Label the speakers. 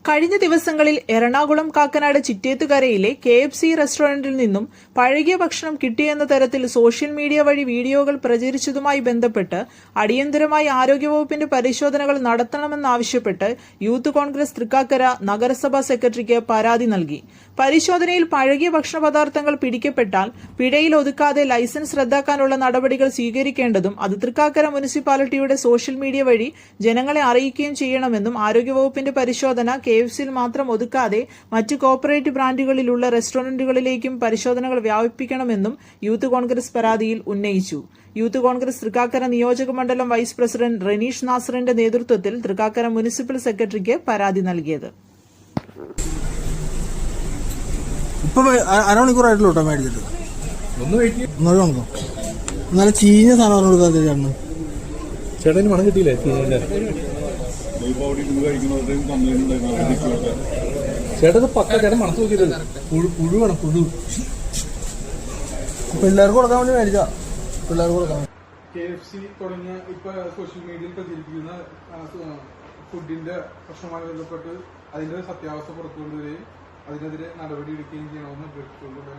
Speaker 1: കഴിഞ്ഞ ദിവസങ്ങളിൽ എറണാകുളം കാക്കനാട് ചിറ്റേത്തുകരയിലെ KFC റെസ്റ്റോറന്റിൽ നിന്നും പഴകിയ ഭക്ഷണം കിട്ടിയെന്ന തരത്തിൽ സോഷ്യൽ മീഡിയ വഴി വീഡിയോകൾ പ്രചരിച്ചതുമായി ബന്ധപ്പെട്ട് അടിയന്തരമായി ആരോഗ്യവകുപ്പിന്റെ പരിശോധനകൾ നടത്തണമെന്നാവശ്യപ്പെട്ട് യൂത്ത് കോൺഗ്രസ് തൃക്കാക്കര നഗരസഭാ സെക്രട്ടറിക്ക് പരാതി നൽകി. പരിശോധനയിൽ പഴകിയ ഭക്ഷണപദാർത്ഥങ്ങൾ പിടിക്കപ്പെട്ടാൽ പിഴയിൽ ഒതുക്കാതെ ലൈസൻസ് റദ്ദാക്കാനുള്ള നടപടികൾ സ്വീകരിക്കേണ്ടതും അത് തൃക്കാക്കര മുനിസിപ്പാലിറ്റിയുടെ സോഷ്യൽ മീഡിയ വഴി ജനങ്ങളെ അറിയിക്കുകയും ചെയ്യണമെന്നും ആരോഗ്യവകുപ്പിന്റെ പരിശോധന KFCയിൽ മാത്രം ഒതുക്കാതെ മറ്റ് കോർപ്പറേറ്റ് ബ്രാൻഡുകളിലുള്ള റെസ്റ്റോറന്റുകളിലേക്കും പരിശോധനകൾ വ്യാപിപ്പിക്കണമെന്നും യൂത്ത് കോൺഗ്രസ് പരാതിയിൽ ഉന്നയിച്ചു. യൂത്ത് കോൺഗ്രസ് തൃക്കാക്കര നിയോജക മണ്ഡലം വൈസ് പ്രസിഡന്റ് റനീഷ് നാസറിന്റെ നേതൃത്വത്തിൽ തൃക്കാക്കര മുനിസിപ്പൽ സെക്രട്ടറിക്ക് പരാതി നൽകിയത്.
Speaker 2: അരമണിക്കൂറായിട്ടുള്ളൂ കേട്ടോ മേടിച്ചിട്ട്. നല്ല ചീഞ്ഞ സാധനം കൊടുക്കാത്ത
Speaker 3: ചേട്ടന് മണം കിട്ടിയില്ലേ? ചേട്ടത് പക്ക ചേട്ടൻ മണത്ത് നോക്കിയില്ല. പുഴുവാണ്, പുഴു.
Speaker 2: പിള്ളേർക്ക് കൊടുക്കാൻ വേണ്ടി മേടിച്ചാ. പിള്ളേർക്ക് കൊടുക്കാൻ
Speaker 4: KFC തുടങ്ങിയ ഇപ്പൊ സോഷ്യൽ മീഡിയയിൽ പ്രചരിപ്പിക്കുന്ന ഫുഡിന്റെ പ്രശ്നവുമായി ബന്ധപ്പെട്ട് അതിന്റെ സത്യാവസ്ഥ പുറത്തുകൊണ്ടുവരികയും അതിനെതിരെ നടപടി എടുക്കുകയും ചെയ്യണമെന്ന് അഭ്യർത്ഥിച്ചുകൊണ്ടുള്ള